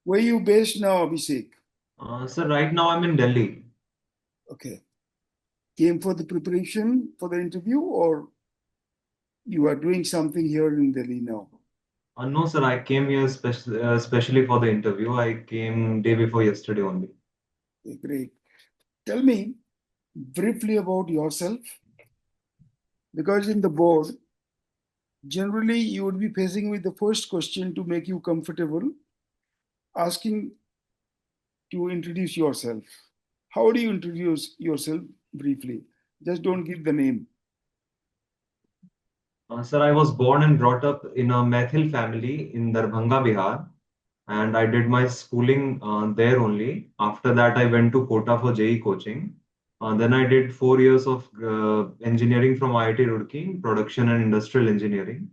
where you based now, Abhishek? Sir, right now I'm in Delhi. Okay. Came for the preparation for the interview, or you are doing something here in Delhi now? No, sir, I came here specially for the interview. I came day before yesterday only. Okay, great. Tell me briefly about yourself, because in the board, generally you would be facing with the first question to make you comfortable, asking to introduce yourself. How do you introduce yourself briefly? Just don't give the name. Sir, I was born and brought up in a Maithil family in Darbhanga, Bihar, and I did my schooling there only. After that, I went to Kota for JE coaching. Then I did 4 years of engineering from IIT Roorkee, production and industrial engineering.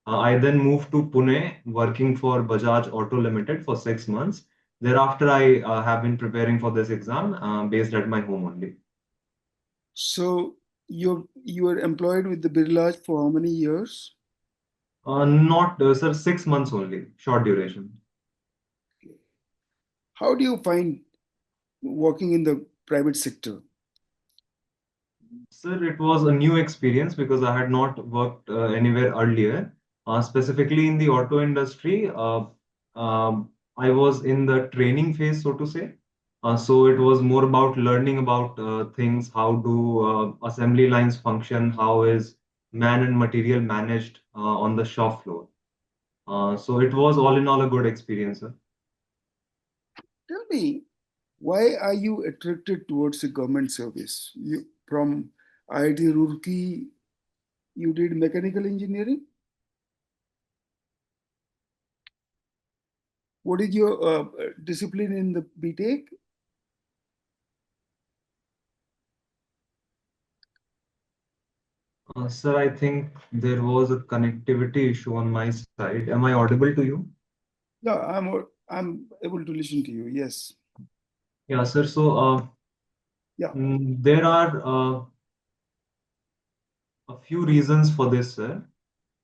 I then moved to Pune, working for Bajaj Auto Limited for 6 months. Thereafter, I have been preparing for this exam based at my home only. So you were employed with the Birlas for how many years? Not, sir, 6 months only, short duration. How do you find working in the private sector? Sir, it was a new experience because I had not worked anywhere earlier. Specifically in the auto industry, I was in the training phase, so to say. So it was more about learning about things, how do assembly lines function, how is man and material managed on the shop floor. So it was all in all a good experience, sir. Tell me, why are you attracted towards the government service? You from IIT Roorkee, you did mechanical engineering. What is your discipline in the BTech? Sir, I think there was a connectivity issue on my side. Am I audible to you? Yeah, I'm able to listen to you. Yes. Yeah, sir. So Yeah. there are a few reasons for this, sir.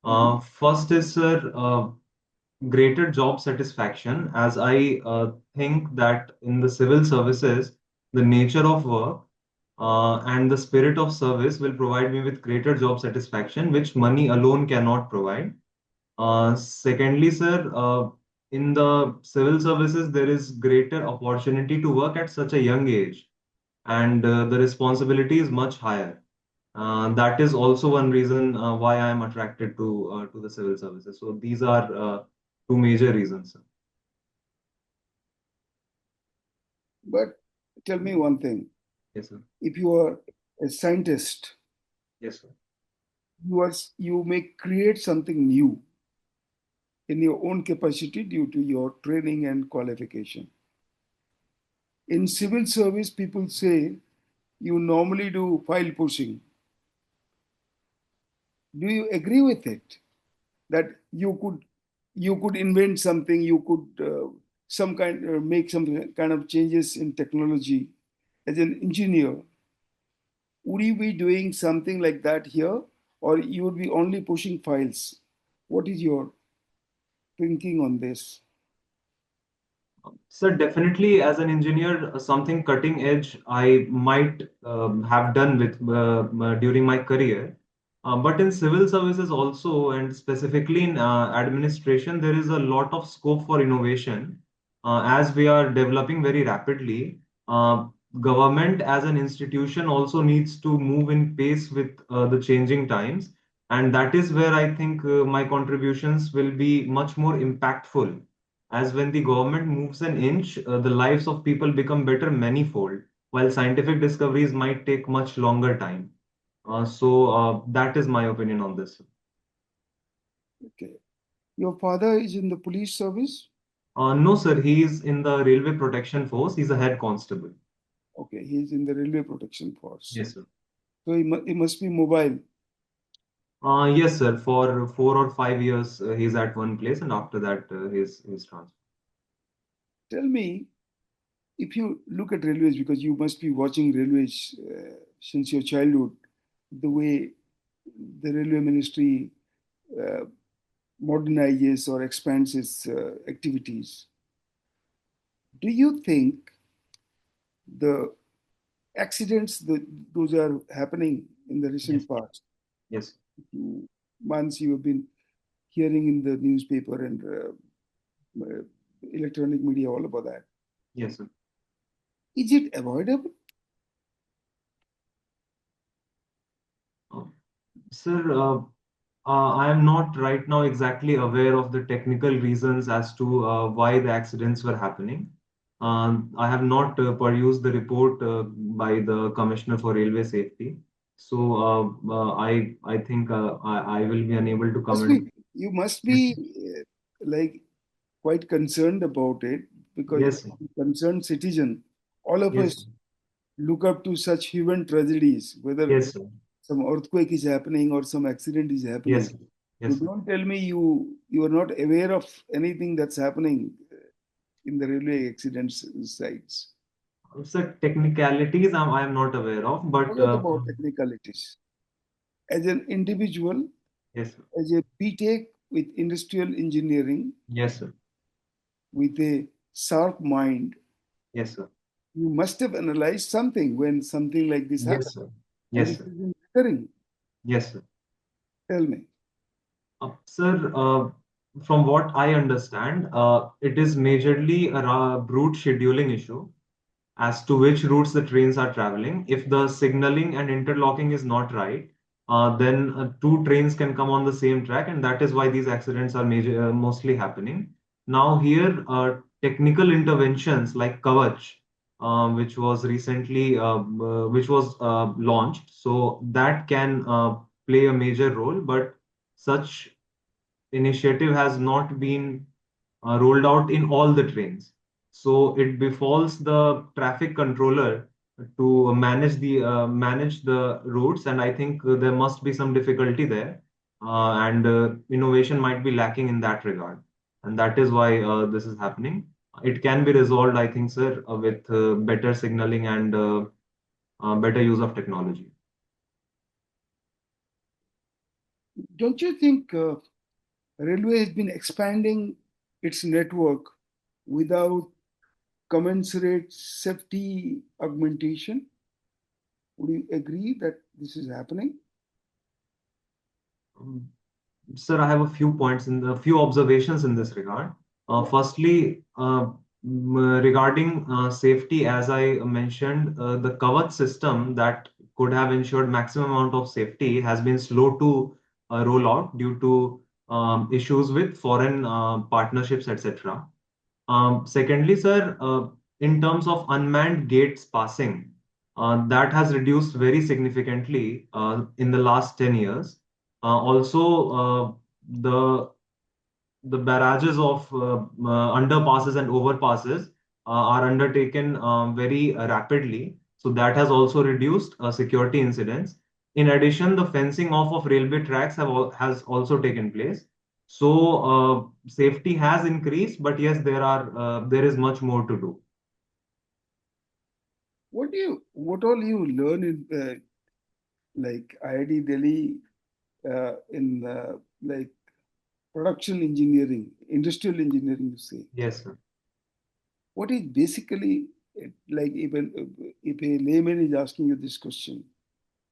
Mhm. First is, sir, greater job satisfaction, as I think that in the civil services, the nature of work and the spirit of service will provide me with greater job satisfaction, which money alone cannot provide. Secondly, sir, in the civil services, there is greater opportunity to work at such a young age, and the responsibility is much higher. That is also one reason why I am attracted to the civil services. So these are two major reasons, sir. But tell me one thing. Yes, sir. If you are a scientist, Yes, sir. you may create something new in your own capacity due to your training and qualification. In civil service, people say you normally do file pushing. Do you agree with it? That you could invent something, you could some kind make some kind of changes in technology as an engineer. Would you be doing something like that here, or you would be only pushing files? What is your thinking on this? Sir, definitely as an engineer, something cutting edge I might have done with during my career. But in civil services also, and specifically in administration, there is a lot of scope for innovation. As we are developing very rapidly, government as an institution also needs to move in pace with the changing times. And that is where I think my contributions will be much more impactful, as when the government moves an inch, the lives of people become better manifold, while scientific discoveries might take much longer time. So that is my opinion on this. Okay. Your father is in the police service? No, sir, he is in the Railway Protection Force. He's a head constable. Okay, he's in the railway protection force. Yes, sir. So he must be mobile. Yes, sir. For 4 or 5 years, he's at one place, and after that, he's transferred. Tell me, if you look at railways, because you must be watching railways since your childhood, the way the railway ministry uh, modernizes or expands its activities, do you think the accidents that those are happening in the Yes. recent past Yes. months you have been hearing in the newspaper and uh, electronic media all about that? Yes, sir. Is it avoidable? Uh, Sir, I am not right now exactly aware of the technical reasons as to why the accidents were happening. I have not perused the report by the Commissioner for Railway Safety. So I think I will be unable to Must comment. be you must Yes, be like quite concerned about it because yes, sir. concerned citizen, all of Yes, us look up to such human tragedies, whether yes, sir. some earthquake is happening or some accident is happening. Yes, sir. You Yes, sir. don't tell me you are not aware of anything that's happening in the railway accidents sites. Sir, technicalities I am not aware of, but Forget about technicalities. As an individual, yes, sir. as a BTech with industrial engineering, Yes, sir. with a sharp mind, Yes, sir. you must have analyzed something when something like this Yes, happened. sir. And Yes, it sir. is recurring. Yes, sir. Tell me. Sir, from what I understand, it is majorly a route scheduling issue as to which routes the trains are traveling. If the signaling and interlocking is not right, then two trains can come on the same track, and that is why these accidents are mostly happening. Now, here, technical interventions like Kavach, which was recently which was launched, so that can play a major role, but such initiative has not been rolled out in all the trains. So it befalls the traffic controller to manage the routes, and I think there must be some difficulty there, and innovation might be lacking in that regard, and that is why this is happening. It can be resolved, I think, sir, with better signaling and better use of technology. Don't you think railway has been expanding its network without commensurate safety augmentation? Would you agree that this is happening? Um, Sir, I have a few points in the few observations in this regard. Yeah. Firstly, regarding safety, as I mentioned, the Kavach system that could have ensured maximum amount of safety has been slow to roll out due to issues with foreign partnerships, etc. Secondly, sir, in terms of unmanned gates passing, that has reduced very significantly in the last 10 years. Also, the the barrages of underpasses and overpasses are undertaken very rapidly. So that has also reduced security incidents. In addition, the fencing off of railway tracks has also taken place. So safety has increased, but yes, there is much more to do. What all you learn in like IIT Delhi in like production engineering, industrial engineering, you say? Yes, sir. What is basically like if a layman is asking you this question,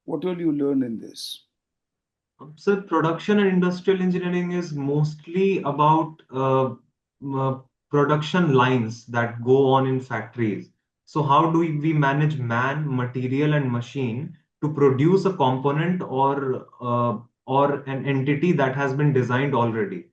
what will you learn in this? So production and industrial engineering is mostly about production lines that go on in factories. So how do we manage man, material, and machine to produce a component or an entity that has been designed already?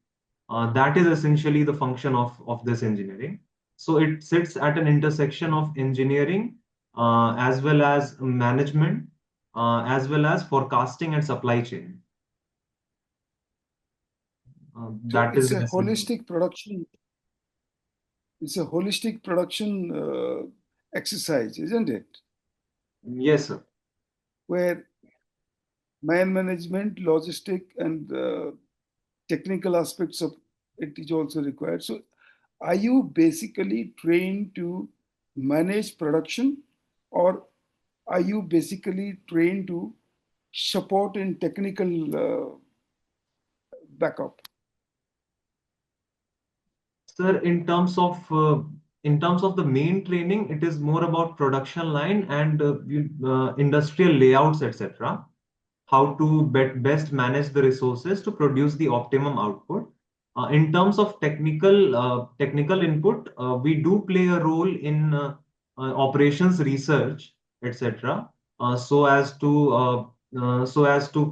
That is essentially the function of this engineering. So it sits at an intersection of engineering as well as management as well as forecasting and supply chain. So That is in essence. it's a holistic production exercise, isn't it? Yes, sir. Where man management, logistic, and technical aspects of it is also required. So, are you basically trained to manage production, or are you basically trained to support in technical backup? Sir, in terms of the main training, it is more about production line and industrial layouts, etc. How to best manage the resources to produce the optimum output. In terms of technical input, we do play a role in operations research, etc. So as to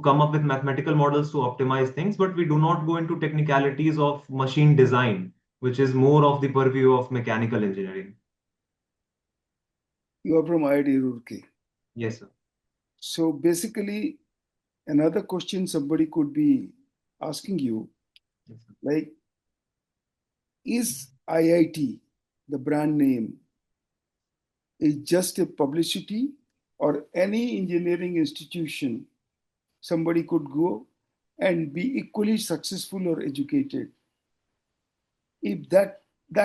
come up with mathematical models to optimize things, but we do not go into technicalities of machine design, which is more of the purview of mechanical engineering. You are from IIT Roorkee. Yes, sir. So basically, another question somebody could be asking you, Yes, sir. like, is IIT, the brand name, is just a publicity, or any engineering institution somebody could go and be equally successful or educated? If that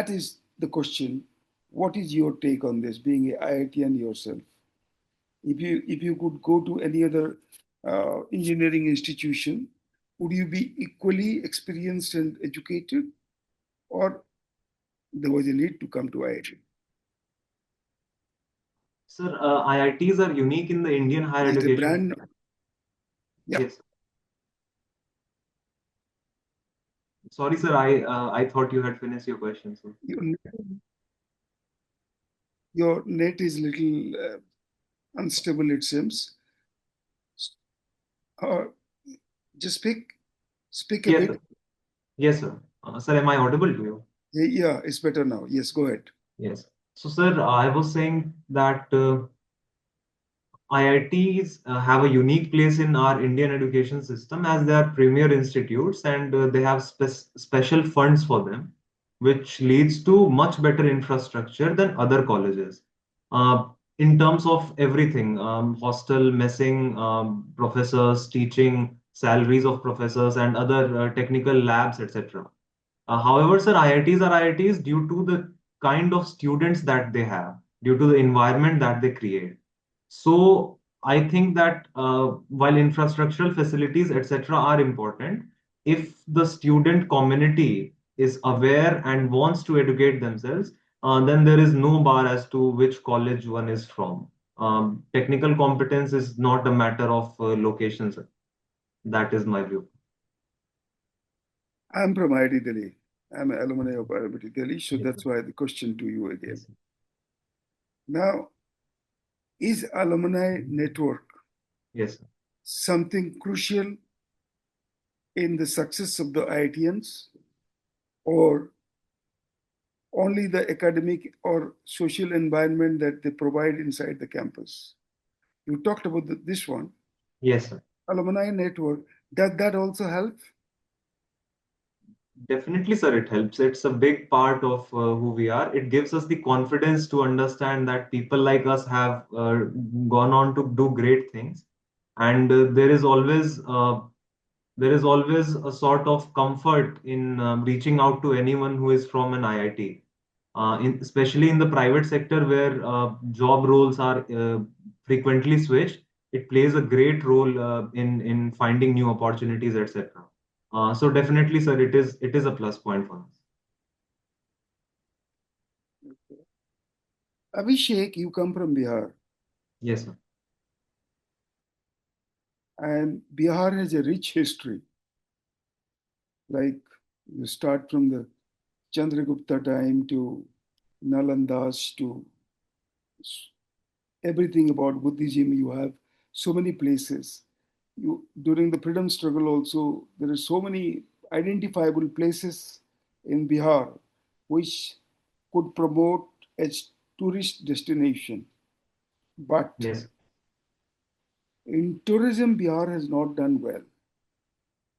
is the question, what is your take on this, being a IITian yourself? If you could go to any other engineering institution, would you be equally experienced and educated, or there was a need to come to IIT? Sir, IITs are unique in the Indian higher Is it a education brand? system. Yeah. Yes. Sorry, sir. I thought you had finished your question, sir. Your net is little unstable, it seems. Uh, just speak a Yes, bit. sir. Yes, sir. Sir, am I audible to you? Yeah, it's better now. Yes, go ahead. Yes. So, sir, I was saying that IITs have a unique place in our Indian education system as they are premier institutes and they have special funds for them, which leads to much better infrastructure than other colleges. Uh, in terms of everything, hostel, messing, professors, teaching, salaries of professors, and other technical labs, etc. However, sir, IITs are IITs due to the kind of students that they have, due to the environment that they create. So I think that while infrastructural facilities, etc., are important, if the student community is aware and wants to educate themselves, then there is no bar as to which college one is from. Technical competence is not a matter of location, sir. That is my view. I'm from IIT Delhi. I'm an alumni of IIT Delhi, so Yes, that's sir. why the question to you Yes, again. sir. Now, is alumni network Yes, sir. something crucial in the success of the IITians, or only the academic or social environment that they provide inside the campus? You talked about this one, Yes, sir. alumni network. Does that also help? Definitely, sir, it helps. It's a big part of who we are. It gives us the confidence to understand that people like us have gone on to do great things, and there is always a sort of comfort in reaching out to anyone who is from an IIT. Especially in the private sector where job roles are frequently switched, it plays a great role in finding new opportunities, etc. So definitely, sir, it is a plus point for us. Abhishek, you come from Bihar, Yes, sir. and Bihar has a rich history. Like, you start from the Chandragupta time to Nalandas to everything about Buddhism. You have so many places. You during the freedom struggle also there are so many identifiable places in Bihar which could promote as tourist destination. But Yes, in tourism, Bihar has not done well.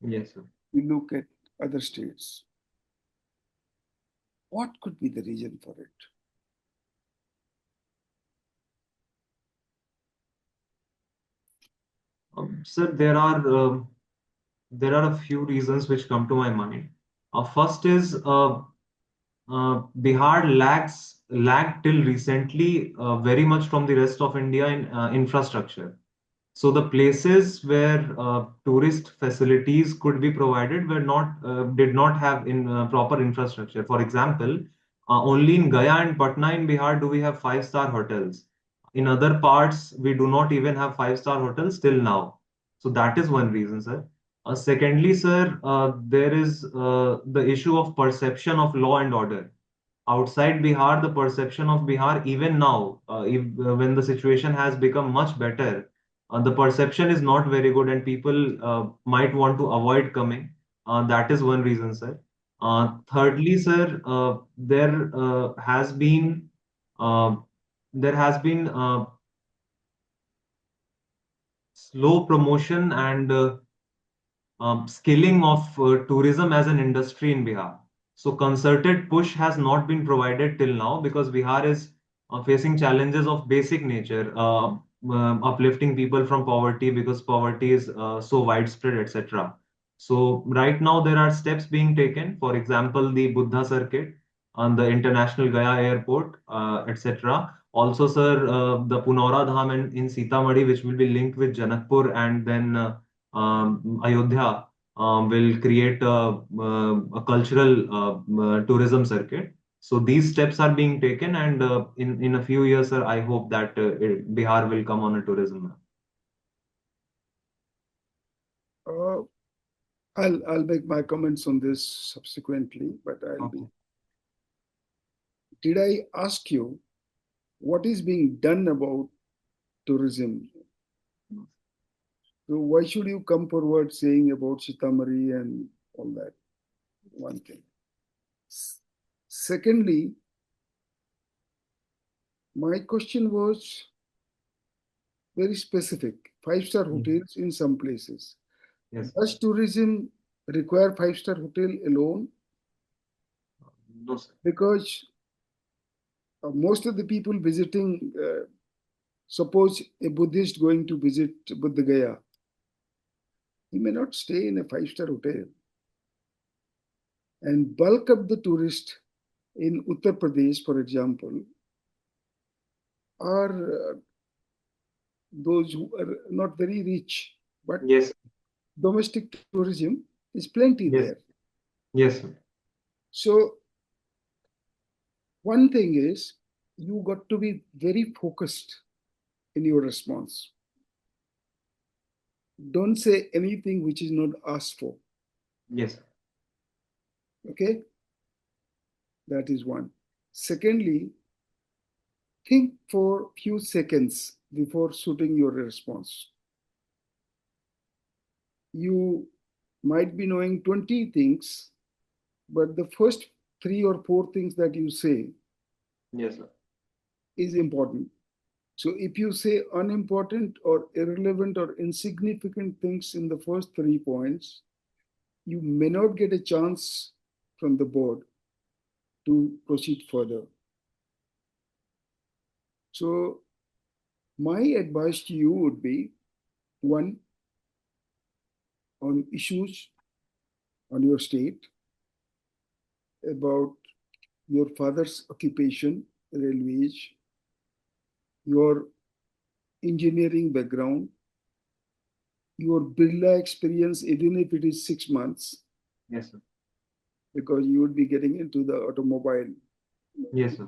yes, sir. You look at other states. What could be the reason for it? Sir, there are a few reasons which come to my mind. First is Bihar lagged till recently very much from the rest of India in infrastructure. So the places where tourist facilities could be provided were not did not have in proper infrastructure. For example, only in Gaya and Patna in Bihar do we have five-star hotels. In other parts, we do not even have five-star hotels till now. So that is one reason, sir. Secondly, sir, there is the issue of perception of law and order outside Bihar. The perception of Bihar, even now, when the situation has become much better, the perception is not very good, and people might want to avoid coming. That is one reason, sir. Thirdly, sir, uh, there has been slow promotion and skilling of tourism as an industry in Bihar. So concerted push has not been provided till now because Bihar is facing challenges of basic nature, uplifting people from poverty because poverty is so widespread, etc. So right now there are steps being taken. For example, the Buddha Circuit on the International Gaya Airport, etc. Also, sir, the Punora Dham in Sitamarhi, which will be linked with Janakpur and then Ayodhya, will create a cultural tourism circuit. So these steps are being taken, and in a few years, sir, I hope that Bihar will come on a tourism map. Uh, I'll make my comments on this subsequently, but Okay. Did I ask you what is being done about tourism? So why should you come forward saying about Sitamari and all that? One thing. Secondly, my question was very specific. Five-star hotels in some places. Yes. Does tourism require five-star hotel alone? No, sir. Because most of the people visiting, suppose a Buddhist going to visit Buddha Gaya, he may not stay in a five-star hotel. And bulk of the tourists in Uttar Pradesh, for example, are those who are not very rich, but Yes. domestic tourism is plenty Yes. there. Yes, sir. So one thing is you got to be very focused in your response. Don't say anything which is not asked for. Yes. Okay? That is one. Secondly, think for a few seconds before shooting your response. You might be knowing 20 things, but the first 3 or 4 things that you say Yes, sir. is important. So if you say unimportant or irrelevant or insignificant things in the first 3 points, you may not get a chance from the board to proceed further. So my advice to you would be, one, on issues on your state, about your father's occupation, railways, your engineering background, your Birla experience, even if it is 6 months, Yes, sir. because you would be getting into the automobile Yes, sir.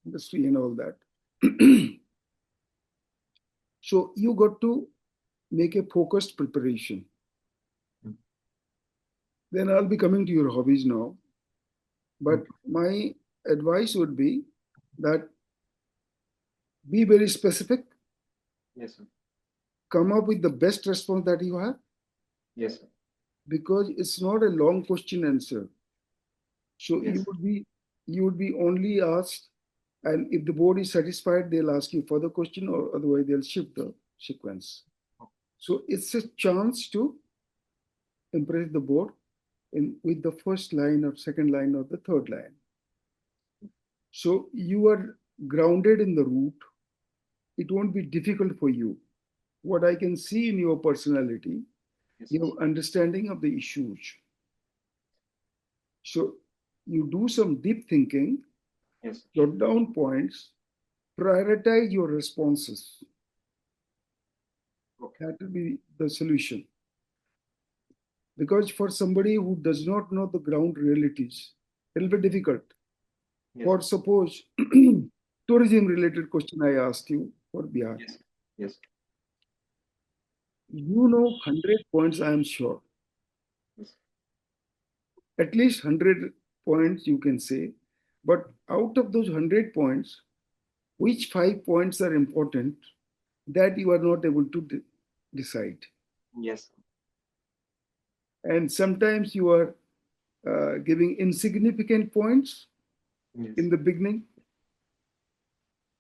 industry and all that. So you got to make a focused preparation. Then I'll be coming to your hobbies now. But my advice would be that be very specific, Yes, sir. come up with the best response that you have, Yes, sir. because it's not a long question answer. So Yes. you would be only asked, and if the board is satisfied, they'll ask you further question, or otherwise they'll shift the sequence. So it's a chance to impress the board with the first line or second line or the third line. So you are grounded in the route. It won't be difficult for you. What I can see in your personality, Yes, your understanding of the issues. So you do some deep thinking, yes, jot down points, prioritize your responses. okay, That will be the solution. Because for somebody who does not know the ground realities, it will be difficult. Yes. For suppose tourism related question I asked you for Bihar. Yes. Yes. You know 100 points, I am sure. Yes. At least 100 points you can say. But out of those 100 points, which 5 points are important that you are not able to decide? Yes. And sometimes you are giving insignificant points Yes. in the beginning,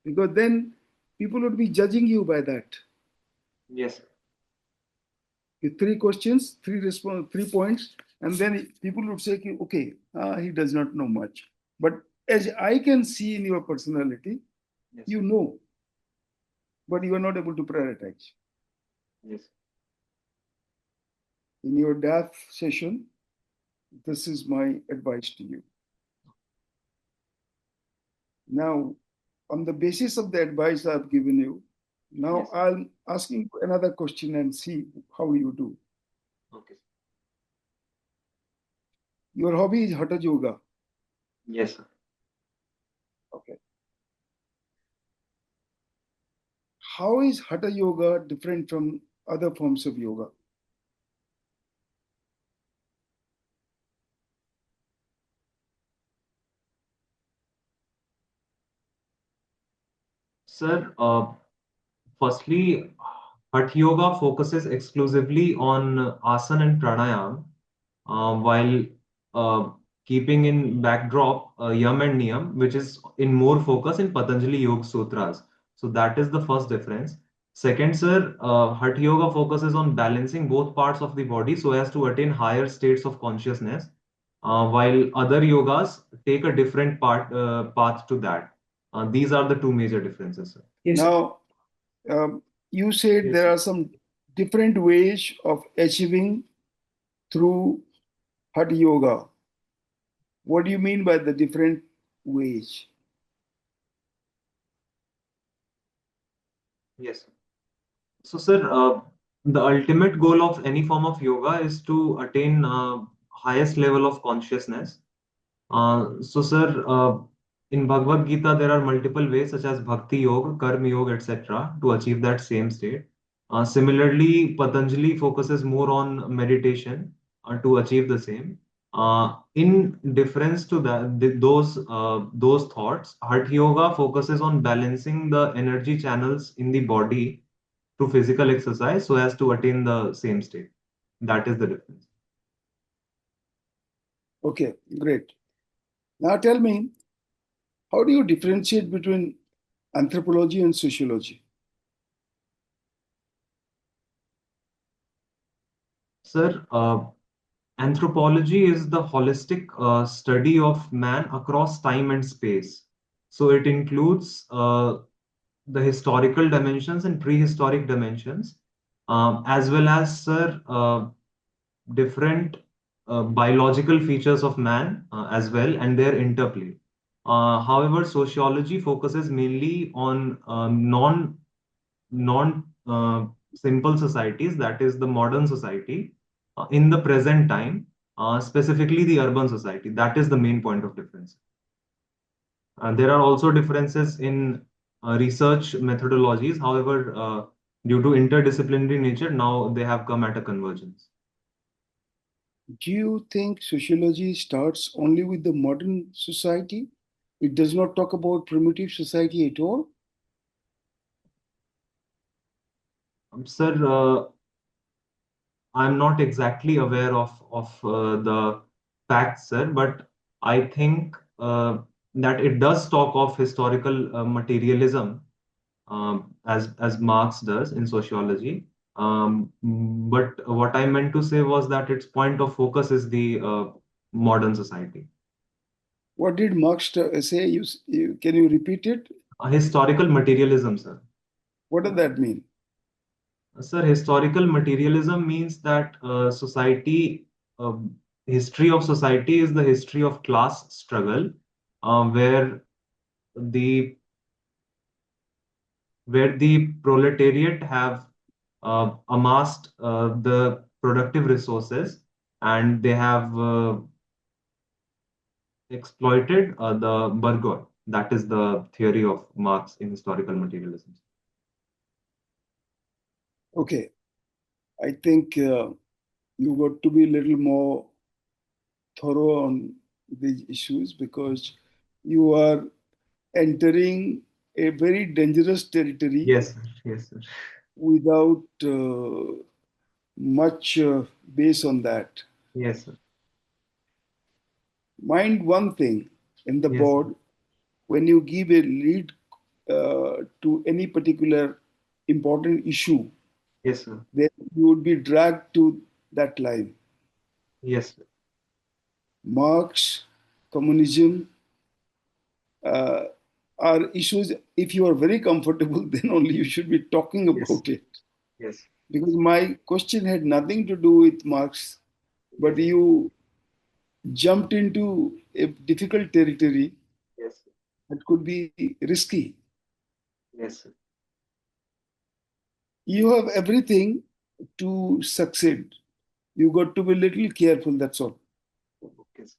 because then people would be judging you by that. Yes. With three questions, three points, and then people would say, okay, he does not know much. But as I can see in your personality, Yes. you know, but you are not able to prioritize. Yes. In your DAF session, this is my advice to you. Now, on the basis of the advice I've given you, now Yes. I'm asking another question and see how you do. Okay. Your hobby is Hatha Yoga. Yes, sir. Okay. How is Hatha Yoga different from other forms of yoga? Sir, firstly, Hatha Yoga focuses exclusively on asana and pranayam, while uh, keeping in backdrop yam and niyam, which is in more focus in Patanjali Yoga Sutras. So that is the first difference. Second, sir, Hatha Yoga focuses on balancing both parts of the body so as to attain higher states of consciousness, while other yogas take a different path to that. These are the two major differences, sir. Yes, Now, you said Yes, there sir. are some different ways of achieving through Hatha Yoga. What do you mean by the different ways? Yes. So, sir, the ultimate goal of any form of yoga is to attain highest level of consciousness. So, sir, in Bhagavad Gita, there are multiple ways such as Bhakti Yoga, Karma Yoga, etc., to achieve that same state. Similarly, Patanjali focuses more on meditation to achieve the same. In difference to that, those thoughts, Hatha Yoga focuses on balancing the energy channels in the body through physical exercise so as to attain the same state. That is the difference. Okay, great. Now tell me, how do you differentiate between anthropology and sociology? Sir, anthropology is the holistic study of man across time and space. So it includes the historical dimensions and prehistoric dimensions, as well as, sir, different biological features of man as well and their interplay. However, sociology focuses mainly on non simple societies, that is the modern society in the present time, specifically the urban society. That is the main point of difference. There are also differences in research methodologies. However, due to interdisciplinary nature, now they have come at a convergence. Do you think sociology starts only with the modern society? It does not talk about primitive society at all? Sir, I'm not exactly aware of the facts, sir, but I think that it does talk of historical materialism, as Marx does in sociology. But what I meant to say was that its point of focus is the modern society. What did Marx say? Can you repeat it? Historical materialism, sir. What does that mean? Sir, historical materialism means that uh, history of society is the history of class struggle, where the proletariat have amassed the productive resources, and they have exploited the bourgeois. That is the theory of Marx in historical materialism. Okay, I think you got to be a little more thorough on these issues because you are entering a very dangerous territory Yes, sir. Yes, sir. without much base on that. Yes, sir. Mind one thing in the Yes, sir. board, when you give a lead to any particular important issue, Yes, sir. then you would be dragged to that line. Yes, sir. Marx, communism uh, are issues. If you are very comfortable, then only you should be talking Yes, about it. yes, Because my question had nothing to do with Marx, but yes, you jumped into a difficult territory yes, that could be risky. yes, sir. You have everything to succeed. You got to be a little careful, that's all. Okay, sir.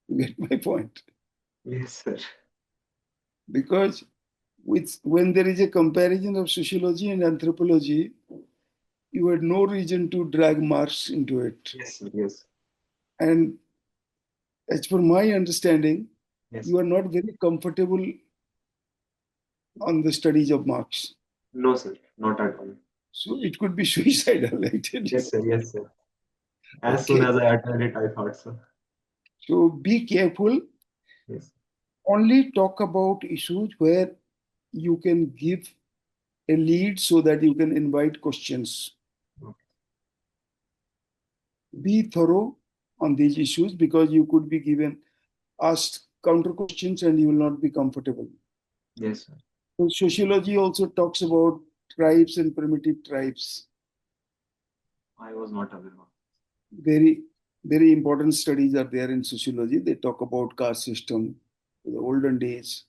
You get my point. Yes, sir. Because when there is a comparison of sociology and anthropology, you had no reason to drag Marx into it. Yes, sir. Yes, And as per my understanding, yes. you are not very comfortable on the studies of Marx. No, sir. Not at all. So it could be suicidal, I tell you. Yes, sir. Yes, sir. As soon Okay. as I uttered it, I thought so. So be careful. Yes. Only talk about issues where you can give a lead so that you can invite questions. Okay. Be thorough on these issues because you could be given asked counter questions and you will not be comfortable. Yes, sir. So sociology also talks about tribes and primitive tribes. I was not aware of. Very, very important studies are there in sociology. They talk about caste system, the olden days,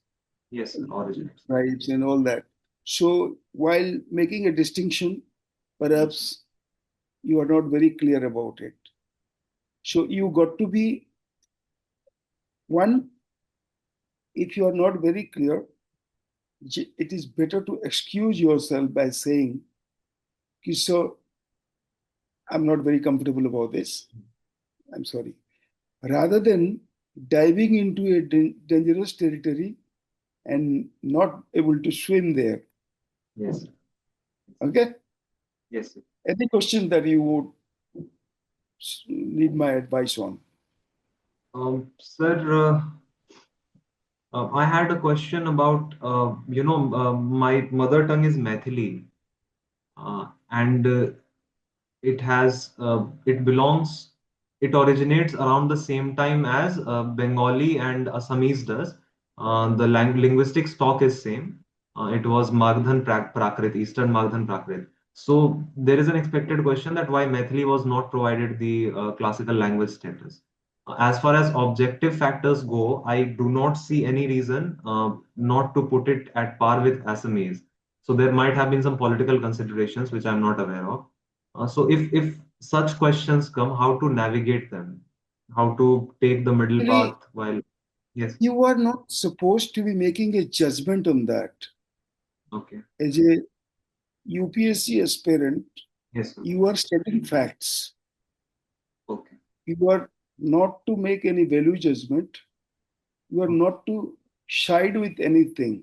Yes, sir. Originates. tribes, and all that. So while making a distinction, perhaps you are not very clear about it. So you got to be one. If you are not very clear, it is better to excuse yourself by saying, "So I'm not very comfortable about this. I'm sorry." Rather than diving into a dangerous territory and not able to swim there. Yes, sir. Okay? Yes, sir. Any question that you would need my advice on? Sir, I had a question about, my mother tongue is Maithili, and it belongs, it originates around the same time as Bengali and Assamese does. The linguistic stock is same. It was Magdhan Prakrit, Eastern Magdhan Prakrit. So there is an expected question that why Maithili was not provided the classical language status. As far as objective factors go, I do not see any reason not to put it at par with Assamese. So there might have been some political considerations which I'm not aware of. So if such questions come, how to navigate them, how to take the middle Really, path while yes, you are not supposed to be making a judgment on that. okay, As a UPSC aspirant, yes, sir. you are studying facts. Okay, You are not to make any value judgment. You are okay, not to side with anything.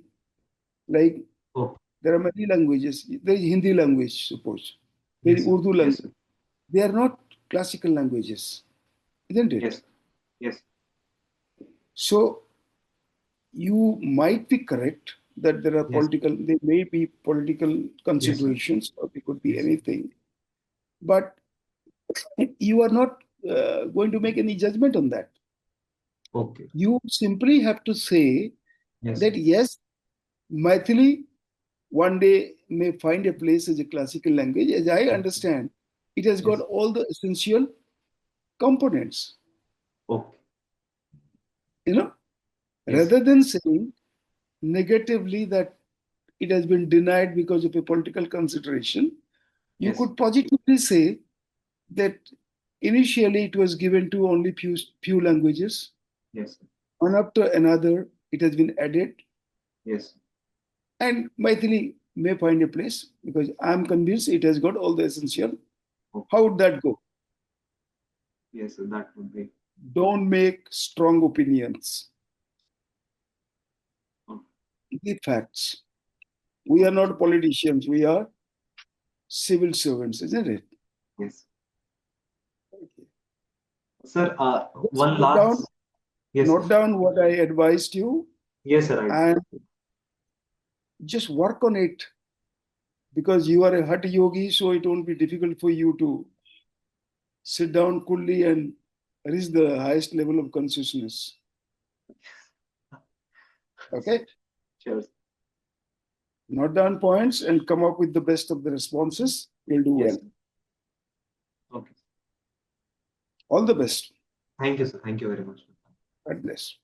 Like okay, there are many languages. There is Hindi language, suppose. There is yes, sir. Urdu Yes, language. sir. They are not classical languages, isn't it? Yes, yes, So you might be correct that yes, there may be political yes, sir. considerations, or there could be Yes, sir. anything, but you are not going to make any judgment on that. Okay, You simply have to say yes, sir. that yes, Maithili one day may find a place as a classical language. As I Okay, understand, it has got yes, all the essential components, okay, you know, yes, sir. rather than saying negatively that it has been denied because of a political consideration, you Yes. could positively say that initially it was given to only few languages. Yes. One after another, it has been added, Yes. and Maithili may find a place because I'm convinced it has got all the essential. Okay. How would that go? Yes, that would be. Don't make strong opinions. Okay. The facts. We are not politicians. We are civil servants, isn't it? Yes. Sir, Just one last. Yes, note sir. down what I advised you, Yes, sir. and just work on it because you are a Hatha yogi, so it won't be difficult for you to sit down coolly and reach the highest level of consciousness. Okay? Sure. Note down points and come up with the best of the responses. You'll do Yes. well. Okay. All the best. Thank you, sir. Thank you very much. God bless.